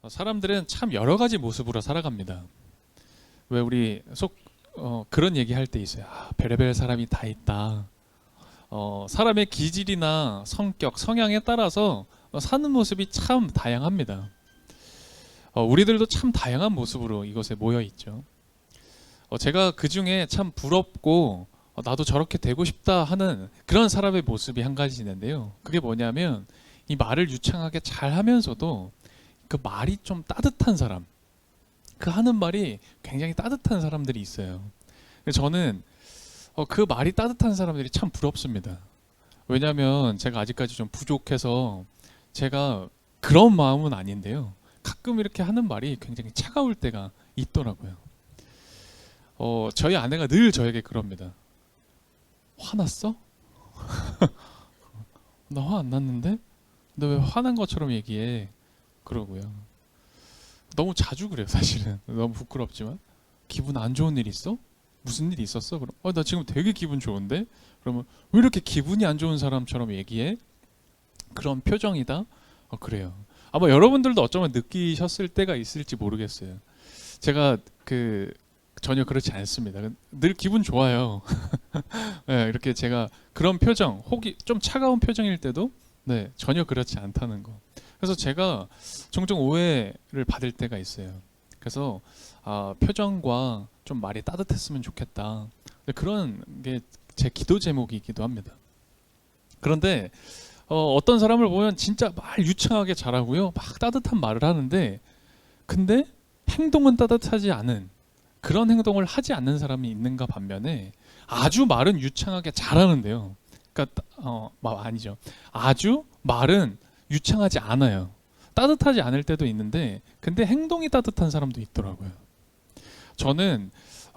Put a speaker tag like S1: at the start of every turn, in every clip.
S1: 사람들은 참 여러 가지 모습으로 살아갑니다. 왜 우리 그런 얘기 할 때 있어요. 별의별 사람이 다 있다. 사람의 기질이나 성격, 성향에 따라서 사는 모습이 참 다양합니다. 우리들도 참 다양한 모습으로 이곳에 모여 있죠. 제가 그 중에 참 부럽고 나도 저렇게 되고 싶다 하는 그런 사람의 모습이 한 가지 있는데요. 그게 뭐냐면 이 말을 유창하게 잘 하면서도 그 말이 좀 따뜻한 사람, 그 하는 말이 굉장히 따뜻한 사람들이 있어요. 저는 그 말이 따뜻한 사람들이 참 부럽습니다. 왜냐하면 제가 아직까지 좀 부족해서 제가 그런 마음은 아닌데요. 가끔 이렇게 하는 말이 굉장히 차가울 때가 있더라고요. 저희 아내가 늘 저에게 그럽니다. 화났어? 나 화 안 났는데? 너 왜 화난 것처럼 얘기해? 그러고요. 너무 자주 그래요, 사실은. 너무 부끄럽지만. 기분 안 좋은 일 있어? 무슨 일 있었어? 그럼 나 지금 되게 기분 좋은데? 그러면 왜 이렇게 기분이 안 좋은 사람처럼 얘기해? 그런 표정이다? 그래요. 아마 여러분들도 어쩌면 느끼셨을 때가 있을지 모르겠어요. 제가 전혀 그렇지 않습니다. 늘 기분 좋아요. 네, 이렇게 제가 그런 표정, 혹이 좀 차가운 표정일 때도 네, 전혀 그렇지 않다는 거. 그래서 제가 종종 오해를 받을 때가 있어요. 그래서 표정과 좀 말이 따뜻했으면 좋겠다. 그런 게 제 기도 제목이기도 합니다. 그런데 어떤 사람을 보면 진짜 말 유창하게 잘하고요, 막 따뜻한 말을 하는데, 근데 행동은 따뜻하지 않은 그런 행동을 하지 않는 사람이 있는가 반면에 아주 말은 유창하게 잘하는데요. 그러니까 아니죠. 아주 말은 유창하지 않아요. 따뜻하지 않을 때도 있는데, 근데 행동이 따뜻한 사람도 있더라고요. 저는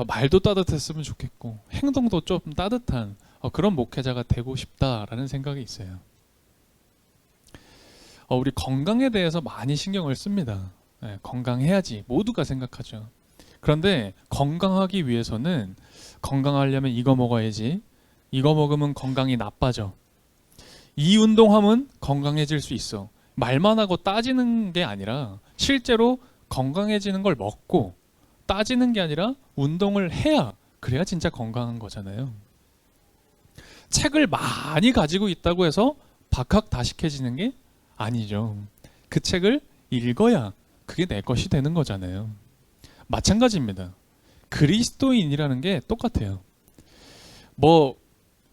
S1: 말도 따뜻했으면 좋겠고 행동도 좀 따뜻한 그런 목회자가 되고 싶다라는 생각이 있어요. 우리 건강에 대해서 많이 신경을 씁니다. 네, 건강해야지 모두가 생각하죠. 그런데 건강하기 위해서는 건강하려면 이거 먹어야지, 이거 먹으면 건강이 나빠져, 이 운동하면 건강해질 수 있어, 말만 하고 따지는 게 아니라 실제로 건강해지는 걸 먹고 따지는 게 아니라 운동을 해야, 그래야 진짜 건강한 거잖아요. 책을 많이 가지고 있다고 해서 박학다식해지는 게 아니죠. 그 책을 읽어야 그게 내 것이 되는 거잖아요. 마찬가지입니다. 그리스도인이라는 게 똑같아요.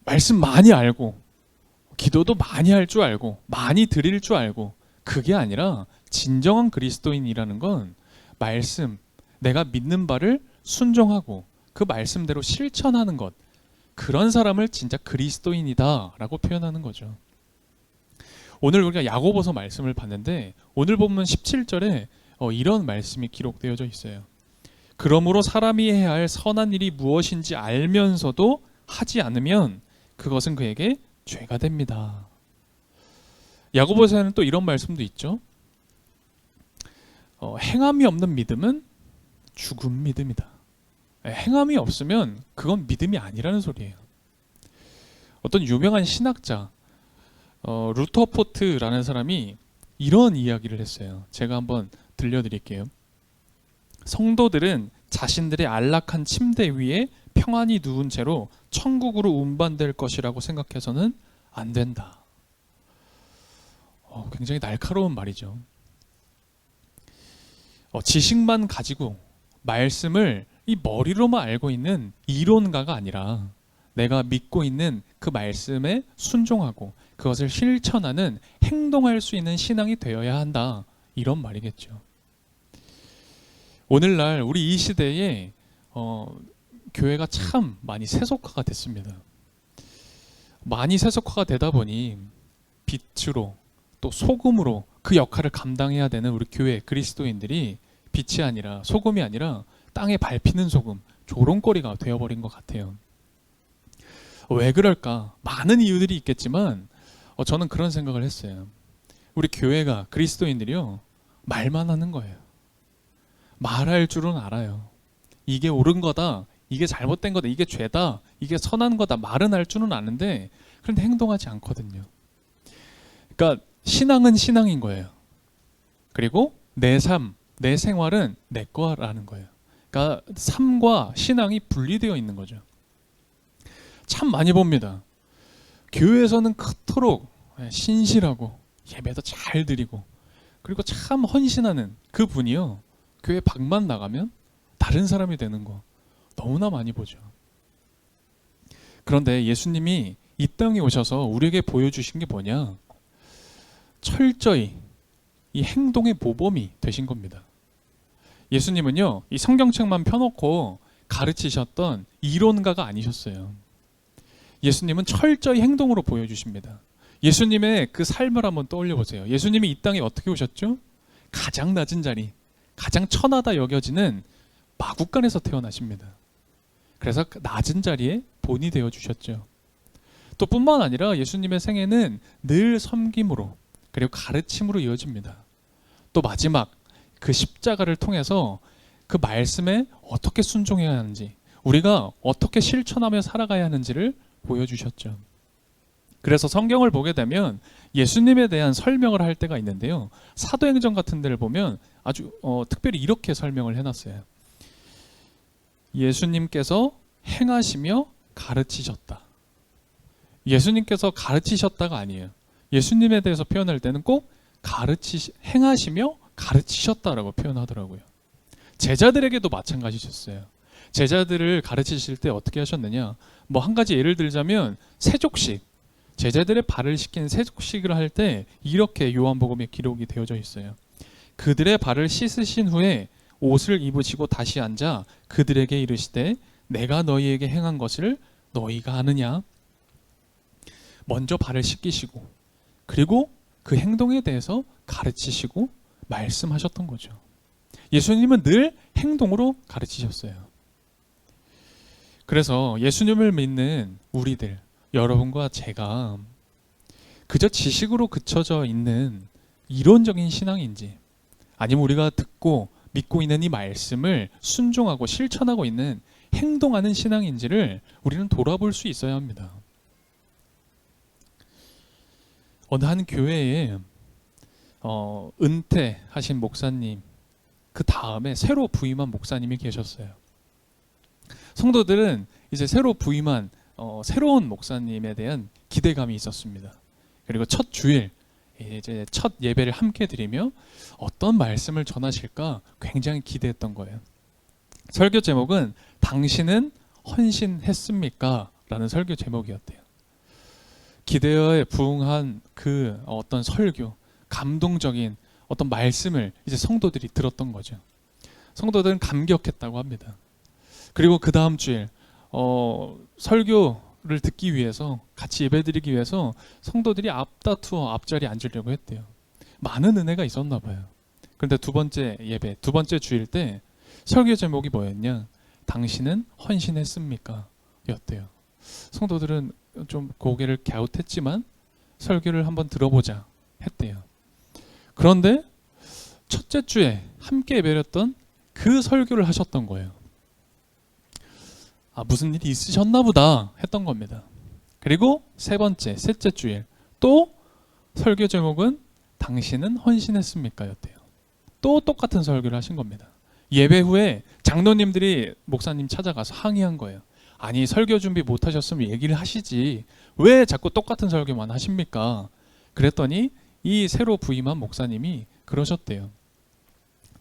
S1: 말씀 많이 알고 기도도 많이 할 줄 알고 많이 드릴 줄 알고, 그게 아니라 진정한 그리스도인이라는 건 말씀, 내가 믿는 바를 순종하고 그 말씀대로 실천하는 것, 그런 사람을 진짜 그리스도인이다라고 표현하는 거죠. 오늘 우리가 야고보서 말씀을 봤는데 오늘 보면 17절에 이런 말씀이 기록되어져 있어요. 그러므로 사람이 해야 할 선한 일이 무엇인지 알면서도 하지 않으면 그것은 그에게 죄가 됩니다. 야고보서에는 또 이런 말씀도 있죠. 행함이 없는 믿음은 죽은 믿음이다. 행함이 없으면 그건 믿음이 아니라는 소리예요. 어떤 유명한 신학자 루터포트라는 사람이 이런 이야기를 했어요. 제가 한번 들려드릴게요. 성도들은 자신들의 안락한 침대 위에 평안히 누운 채로 천국으로 운반될 것이라고 생각해서는 안 된다. 굉장히 날카로운 말이죠. 지식만 가지고 말씀을 이 머리로만 알고 있는 이론가가 아니라 내가 믿고 있는 그 말씀에 순종하고 그것을 실천하는, 행동할 수 있는 신앙이 되어야 한다, 이런 말이겠죠. 오늘날 우리 이 시대에 교회가 참 많이 세속화가 됐습니다. 많이 세속화가 되다 보니 빛으로 또 소금으로 그 역할을 감당해야 되는 우리 교회 그리스도인들이 빛이 아니라, 소금이 아니라 땅에 밟히는 소금, 조롱거리가 되어버린 것 같아요. 왜 그럴까? 많은 이유들이 있겠지만 저는 그런 생각을 했어요. 우리 교회가, 그리스도인들이요, 말만 하는 거예요. 말할 줄은 알아요. 이게 옳은 거다, 이게 잘못된 거다, 이게 죄다, 이게 선한 거다, 말은 할 줄은 아는데 그런데 행동하지 않거든요. 그러니까 신앙은 신앙인 거예요. 그리고 내 삶, 내 생활은 내 거라는 거예요. 그러니까 삶과 신앙이 분리되어 있는 거죠. 참 많이 봅니다. 교회에서는 그토록 신실하고 예배도 잘 드리고 그리고 참 헌신하는 그 분이요, 교회 밖만 나가면 다른 사람이 되는 거 너무나 많이 보죠. 그런데 예수님이 이 땅에 오셔서 우리에게 보여주신 게 뭐냐? 철저히 이 행동의 모범이 되신 겁니다. 예수님은요, 이 성경책만 펴놓고 가르치셨던 이론가가 아니셨어요. 예수님은 철저히 행동으로 보여주십니다. 예수님의 그 삶을 한번 떠올려 보세요. 예수님이 이 땅에 어떻게 오셨죠? 가장 낮은 자리, 가장 천하다 여겨지는 마구간에서 태어나십니다. 그래서 낮은 자리에 본이 되어 주셨죠. 또 뿐만 아니라 예수님의 생애는 늘 섬김으로 그리고 가르침으로 이어집니다. 또 마지막 그 십자가를 통해서 그 말씀에 어떻게 순종해야 하는지, 우리가 어떻게 실천하며 살아가야 하는지를 보여주셨죠. 그래서 성경을 보게 되면 예수님에 대한 설명을 할 때가 있는데요, 사도행전 같은 데를 보면 아주 특별히 이렇게 설명을 해놨어요. 예수님께서 행하시며 가르치셨다. 예수님께서 가르치셨다가 아니에요. 예수님에 대해서 표현할 때는 꼭 행하시며 가르치셨다라고 표현하더라고요. 제자들에게도 마찬가지셨어요. 제자들을 가르치실 때 어떻게 하셨느냐? 뭐 한 가지 예를 들자면 세족식, 제자들의 발을 씻긴 세족식을 할 때 이렇게 요한복음에 기록이 되어져 있어요. 그들의 발을 씻으신 후에 옷을 입으시고 다시 앉아 그들에게 이르시되 내가 너희에게 행한 것을 너희가 아느냐? 먼저 발을 씻기시고 그리고 그 행동에 대해서 가르치시고 말씀하셨던 거죠. 예수님은 늘 행동으로 가르치셨어요. 그래서 예수님을 믿는 우리들, 여러분과 제가 그저 지식으로 그쳐져 있는 이론적인 신앙인지, 아니면 우리가 듣고 믿고 있는 이 말씀을 순종하고 실천하고 있는 행동하는 신앙인지를 우리는 돌아볼 수 있어야 합니다. 어느 한 교회에 은퇴하신 목사님, 그 다음에 새로 부임한 목사님이 계셨어요. 성도들은 이제 새로 부임한 새로운 목사님에 대한 기대감이 있었습니다. 그리고 첫 주일, 이제 첫 예배를 함께 드리며 어떤 말씀을 전하실까 굉장히 기대했던 거예요. 설교 제목은 당신은 헌신했습니까? 라는 설교 제목이었대요. 기대에 부응한 그 어떤 설교, 감동적인 어떤 말씀을 이제 성도들이 들었던 거죠. 성도들은 감격했다고 합니다. 그리고 그 다음 주일 설교를 듣기 위해서, 같이 예배드리기 위해서 성도들이 앞다투어 앞자리에 앉으려고 했대요. 많은 은혜가 있었나 봐요. 그런데 두 번째 예배, 두 번째 주일 때 설교 제목이 뭐였냐? 당신은 헌신했습니까? 였대요. 성도들은 좀 고개를 갸웃했지만 설교를 한번 들어보자 했대요. 그런데 첫째 주에 함께 예배했던 그 설교를 하셨던 거예요. 무슨 일이 있으셨나 보다 했던 겁니다. 그리고 세 번째, 셋째 주일 또 설교 제목은 당신은 헌신했습니까? 였대요. 또 똑같은 설교를 하신 겁니다. 예배 후에 장로님들이 목사님 찾아가서 항의한 거예요. 아니, 설교 준비 못하셨으면 얘기를 하시지 왜 자꾸 똑같은 설교만 하십니까? 그랬더니 이 새로 부임한 목사님이 그러셨대요.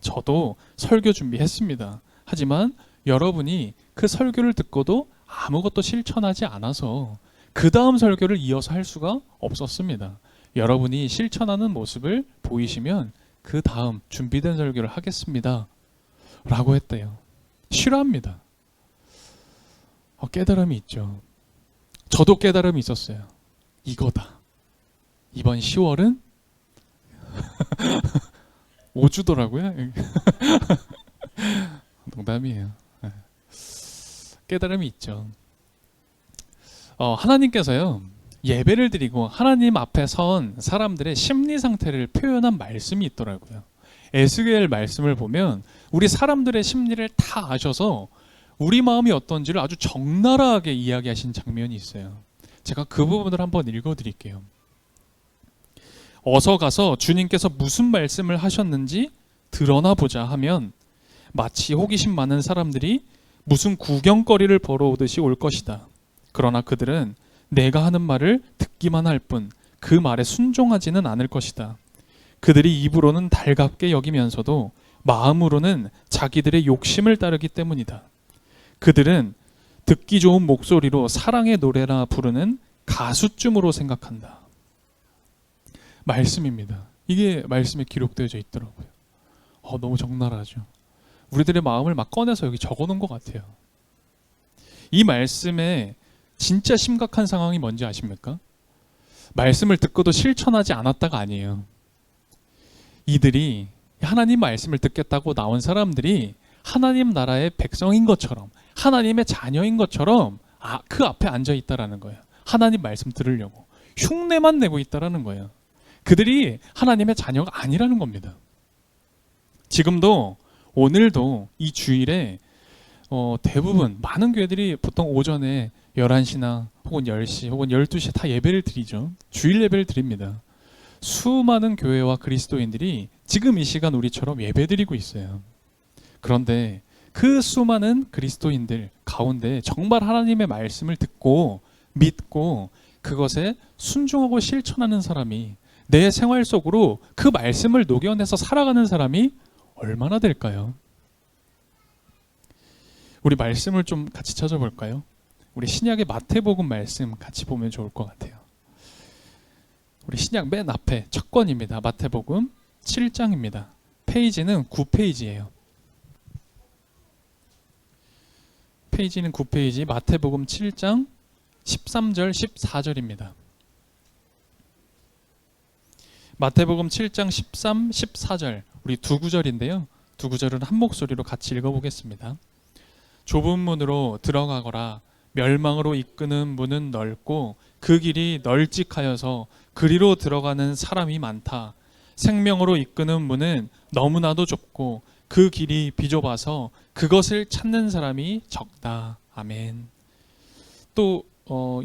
S1: 저도 설교 준비했습니다. 하지만 여러분이 그 설교를 듣고도 아무것도 실천하지 않아서 그 다음 설교를 이어서 할 수가 없었습니다. 여러분이 실천하는 모습을 보이시면 그 다음 준비된 설교를 하겠습니다. 라고 했대요. 실화입니다. 깨달음이 있죠. 저도 깨달음이 있었어요. 이거다. 이번 10월은 5주더라고요. 농담이에요. 깨달음이 있죠. 하나님께서요, 예배를 드리고 하나님 앞에 선 사람들의 심리 상태를 표현한 말씀이 있더라고요. 에스겔 말씀을 보면 우리 사람들의 심리를 다 아셔서 우리 마음이 어떤지를 아주 적나라하게 이야기하신 장면이 있어요. 제가 그 부분을 한번 읽어드릴게요. 어서 가서 주님께서 무슨 말씀을 하셨는지 드러나 보자 하면 마치 호기심 많은 사람들이 무슨 구경거리를 보러 오듯이 올 것이다. 그러나 그들은 내가 하는 말을 듣기만 할 뿐 그 말에 순종하지는 않을 것이다. 그들이 입으로는 달갑게 여기면서도 마음으로는 자기들의 욕심을 따르기 때문이다. 그들은 듣기 좋은 목소리로 사랑의 노래나 부르는 가수쯤으로 생각한다. 말씀입니다. 이게 말씀에 기록되어 있더라고요. 너무 적나라하죠. 우리들의 마음을 막 꺼내서 여기 적어놓은 것 같아요. 이 말씀에 진짜 심각한 상황이 뭔지 아십니까? 말씀을 듣고도 실천하지 않았다가 아니에요. 이들이 하나님 말씀을 듣겠다고 나온 사람들이 하나님 나라의 백성인 것처럼, 하나님의 자녀인 것처럼 그 앞에 앉아 있다라는 거예요. 하나님 말씀 들으려고 흉내만 내고 있다라는 거예요. 그들이 하나님의 자녀가 아니라는 겁니다. 지금도 오늘도 이 주일에 대부분 많은 교회들이 보통 오전에 11시나 혹은 10시 혹은 12시에 다 예배를 드리죠. 주일 예배를 드립니다. 수많은 교회와 그리스도인들이 지금 이 시간 우리처럼 예배드리고 있어요. 그런데 그 수많은 그리스도인들 가운데 정말 하나님의 말씀을 듣고 믿고 그것에 순종하고 실천하는 사람이 내 생활 속으로 그 말씀을 녹여내서 살아가는 사람이 얼마나 될까요? 우리 말씀을 좀 같이 찾아볼까요? 우리 신약의 마태복음 말씀 같이 보면 좋을 것 같아요. 우리 신약 맨 앞에 첫 권입니다. 마태복음 7장입니다. 페이지는 9페이지예요. 페이지는 9페이지, 마태복음 7장 13절 14절입니다. 마태복음 7장 13, 14절 우리 두 구절인데요. 두 구절은 한 목소리로 같이 읽어보겠습니다. 좁은 문으로 들어가거라. 멸망으로 이끄는 문은 넓고 그 길이 널찍하여서 그리로 들어가는 사람이 많다. 생명으로 이끄는 문은 너무나도 좁고 그 길이 비좁아서 그것을 찾는 사람이 적다. 아멘. 또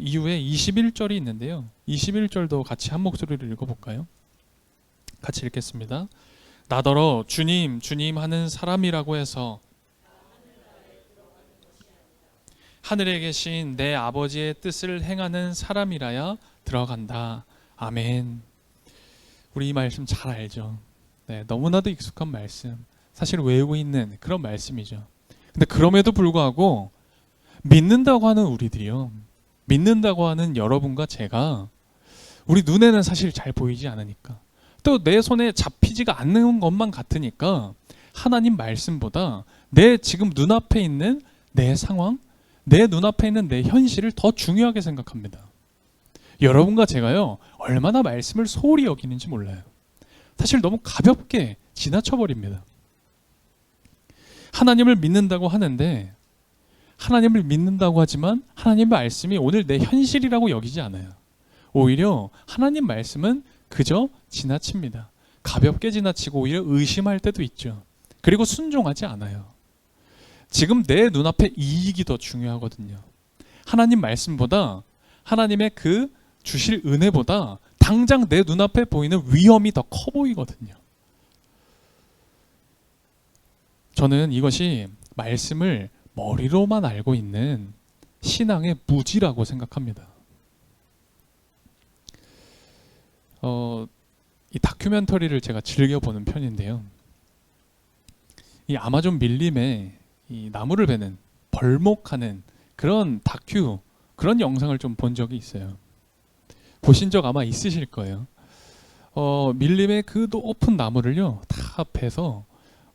S1: 이후에 21절이 있는데요. 21절도 같이 한 목소리로 읽어볼까요? 같이 읽겠습니다. 나더러 주님 주님 하는 사람이라고 해서 하늘에 계신 내 아버지의 뜻을 행하는 사람이라야 들어간다. 아멘. 우리 이 말씀 잘 알죠? 네, 너무나도 익숙한 말씀. 사실 외우고 있는 그런 말씀이죠. 근데 그럼에도 불구하고 믿는다고 하는 우리들이요. 믿는다고 하는 여러분과 제가 우리 눈에는 사실 잘 보이지 않으니까 또 내 손에 잡히지가 않는 것만 같으니까 하나님 말씀보다 내 지금 눈앞에 있는 내 상황, 내 눈앞에 있는 내 현실을 더 중요하게 생각합니다. 여러분과 제가요 얼마나 말씀을 소홀히 여기는지 몰라요. 사실 너무 가볍게 지나쳐버립니다. 하나님을 믿는다고 하는데 하나님을 믿는다고 하지만 하나님의 말씀이 오늘 내 현실이라고 여기지 않아요. 오히려 하나님 말씀은 그저 지나칩니다. 가볍게 지나치고 오히려 의심할 때도 있죠. 그리고 순종하지 않아요. 지금 내 눈앞에 이익이 더 중요하거든요. 하나님 말씀보다 하나님의 그 주실 은혜보다 당장 내 눈앞에 보이는 위험이 더 커 보이거든요. 저는 이것이 말씀을 머리로만 알고 있는 신앙의 무지라고 생각합니다. 이 다큐멘터리를 제가 즐겨보는 편인데요. 이 아마존 밀림에 이 나무를 베는 벌목하는 그런 다큐 그런 영상을 좀 본 적이 있어요. 보신 적 아마 있으실 거예요. 밀림의 그 높은 나무를요 다 베서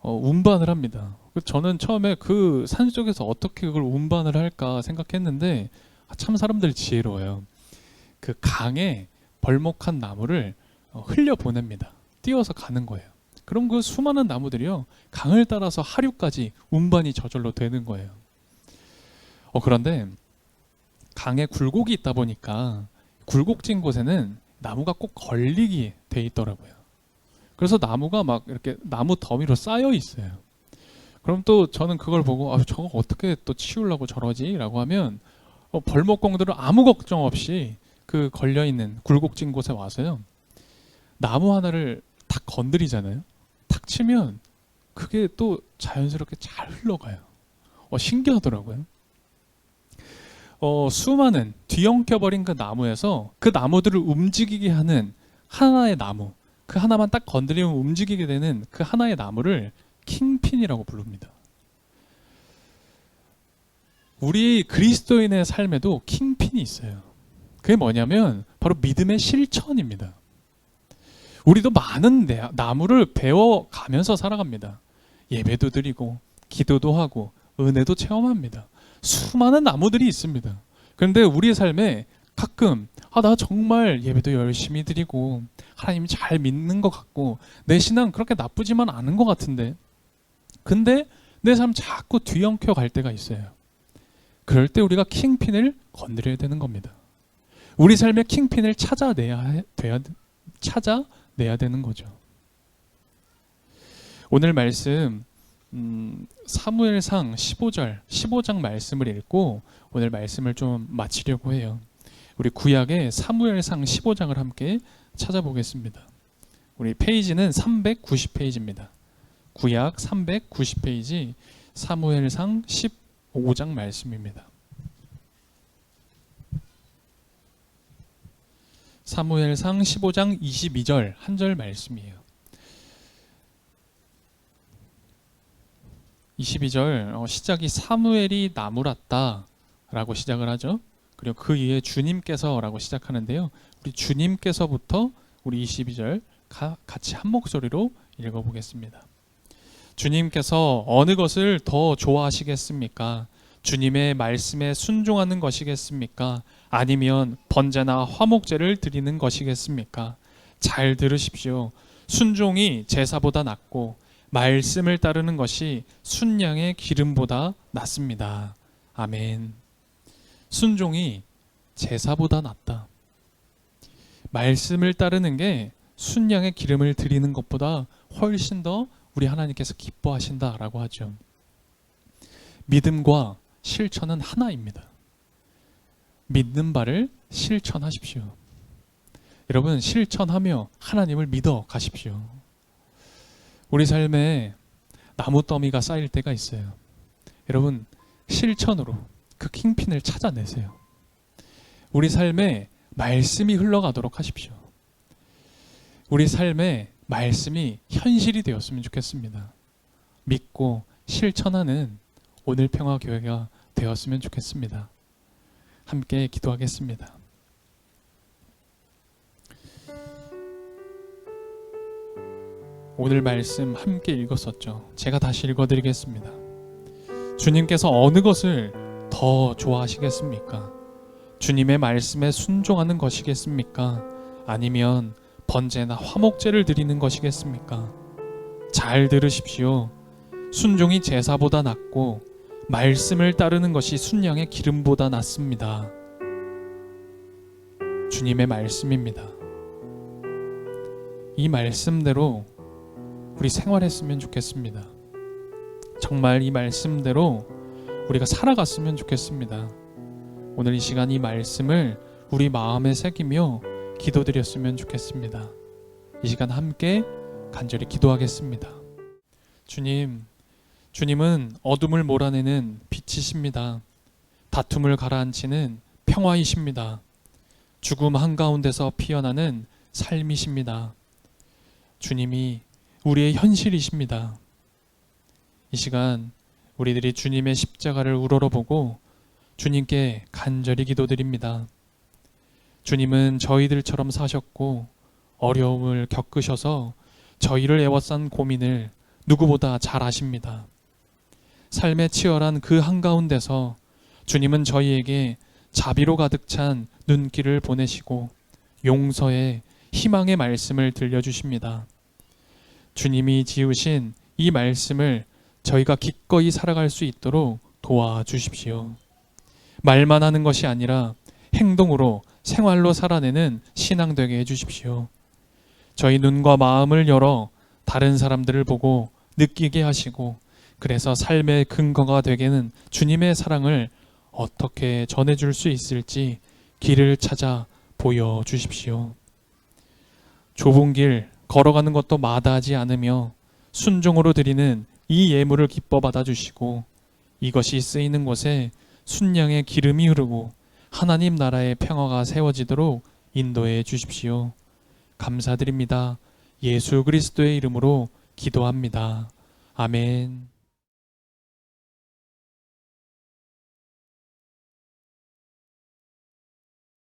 S1: 운반을 합니다. 저는 처음에 그 산속에서 어떻게 그걸 운반을 할까 생각했는데 참 사람들 지혜로워요. 그 강에 벌목한 나무를 흘려 보냅니다. 띄워서 가는 거예요. 그럼 그 수많은 나무들이요 강을 따라서 하류까지 운반이 저절로 되는 거예요. 그런데 강에 굴곡이 있다 보니까 굴곡진 곳에는 나무가 꼭 걸리게 돼 있더라고요. 그래서 나무가 막 이렇게 나무 더미로 쌓여 있어요. 그럼 또 저는 그걸 보고 저거 어떻게 또 치우려고 저러지? 라고 하면 벌목공들은 아무 걱정 없이 그 걸려있는 굴곡진 곳에 와서요 나무 하나를 탁 건드리잖아요. 탁 치면 그게 또 자연스럽게 잘 흘러가요. 신기하더라고요. 수많은 뒤엉켜버린 그 나무에서 그 나무들을 움직이게 하는 하나의 나무, 그 하나만 딱 건드리면 움직이게 되는 그 하나의 나무를 킹핀이라고 부릅니다. 우리 그리스도인의 삶에도 킹핀이 있어요. 그게 뭐냐면 바로 믿음의 실천입니다. 우리도 많은 나무를 배워가면서 살아갑니다. 예배도 드리고 기도도 하고 은혜도 체험합니다. 수많은 나무들이 있습니다. 그런데 우리의 삶에 가끔 나 정말 예배도 열심히 드리고 하나님 잘 믿는 것 같고 내 신앙 그렇게 나쁘지만 않은 것 같은데, 근데 내 삶 자꾸 뒤엉켜 갈 때가 있어요. 그럴 때 우리가 킹핀을 건드려야 되는 겁니다. 우리 삶의 킹핀을 찾아내야 되는 거죠. 오늘 말씀 사무엘상 15장 말씀을 읽고 오늘 말씀을 좀 마치려고 해요. 우리 구약의 사무엘상 15장을 함께 찾아보겠습니다. 우리 페이지는 390페이지입니다. 구약 390페이지 사무엘상 15장 말씀입니다. 사무엘상 15장 22절 한 절 말씀이에요. 22절 시작이 사무엘이 나무랐다 라고 시작을 하죠. 그리고 그 이에 주님께서 라고 시작하는데요. 우리 주님께서부터 우리 22절 같이 한 목소리로 읽어보겠습니다. 주님께서 어느 것을 더 좋아하시겠습니까? 주님의 말씀에 순종하는 것이겠습니까? 아니면 번제나 화목제를 드리는 것이겠습니까? 잘 들으십시오. 순종이 제사보다 낫고 말씀을 따르는 것이 순양의 기름보다 낫습니다. 아멘. 순종이 제사보다 낫다. 말씀을 따르는 게 순양의 기름을 드리는 것보다 훨씬 더 우리 하나님께서 기뻐하신다라고 하죠. 믿음과 실천은 하나입니다. 믿는 바를 실천하십시오. 여러분, 실천하며 하나님을 믿어 가십시오. 우리 삶에 나무 더미가 쌓일 때가 있어요. 여러분, 실천으로 그 킹핀을 찾아내세요. 우리 삶에 말씀이 흘러가도록 하십시오. 우리 삶에 말씀이 현실이 되었으면 좋겠습니다. 믿고 실천하는 오늘 평화교회가 되었으면 좋겠습니다. 함께 기도하겠습니다. 오늘 말씀 함께 읽었었죠. 제가 다시 읽어드리겠습니다. 주님께서 어느 것을 더 좋아하시겠습니까? 주님의 말씀에 순종하는 것이겠습니까? 아니면 번제나 화목제를 드리는 것이겠습니까? 잘 들으십시오. 순종이 제사보다 낫고 말씀을 따르는 것이 순양의 기름보다 낫습니다. 주님의 말씀입니다. 이 말씀대로 우리 생활했으면 좋겠습니다. 정말 이 말씀대로 우리가 살아갔으면 좋겠습니다. 오늘 이 시간 이 말씀을 우리 마음에 새기며 기도드렸으면 좋겠습니다. 이 시간 함께 간절히 기도하겠습니다. 주님은 어둠을 몰아내는 빛이십니다. 다툼을 가라앉히는 평화이십니다. 죽음 한가운데서 피어나는 삶이십니다. 주님이 우리의 현실이십니다. 이 시간 우리들이 주님의 십자가를 우러러보고 주님께 간절히 기도드립니다. 주님은 저희들처럼 사셨고 어려움을 겪으셔서 저희를 애워싼 고민을 누구보다 잘 아십니다. 삶의 치열한 그 한가운데서 주님은 저희에게 자비로 가득 찬 눈길을 보내시고 용서의 희망의 말씀을 들려주십니다. 주님이 지으신 이 말씀을 저희가 기꺼이 살아갈 수 있도록 도와주십시오. 말만 하는 것이 아니라 행동으로 생활로 살아내는 신앙 되게 해주십시오. 저희 눈과 마음을 열어 다른 사람들을 보고 느끼게 하시고 그래서 삶의 근거가 되게는 주님의 사랑을 어떻게 전해줄 수 있을지 길을 찾아 보여주십시오. 좁은 길 걸어가는 것도 마다하지 않으며 순종으로 드리는 이 예물을 기뻐 받아주시고 이것이 쓰이는 곳에 순양의 기름이 흐르고 하나님 나라의 평화가 세워지도록 인도해 주십시오. 감사드립니다. 예수 그리스도의 이름으로 기도합니다. 아멘.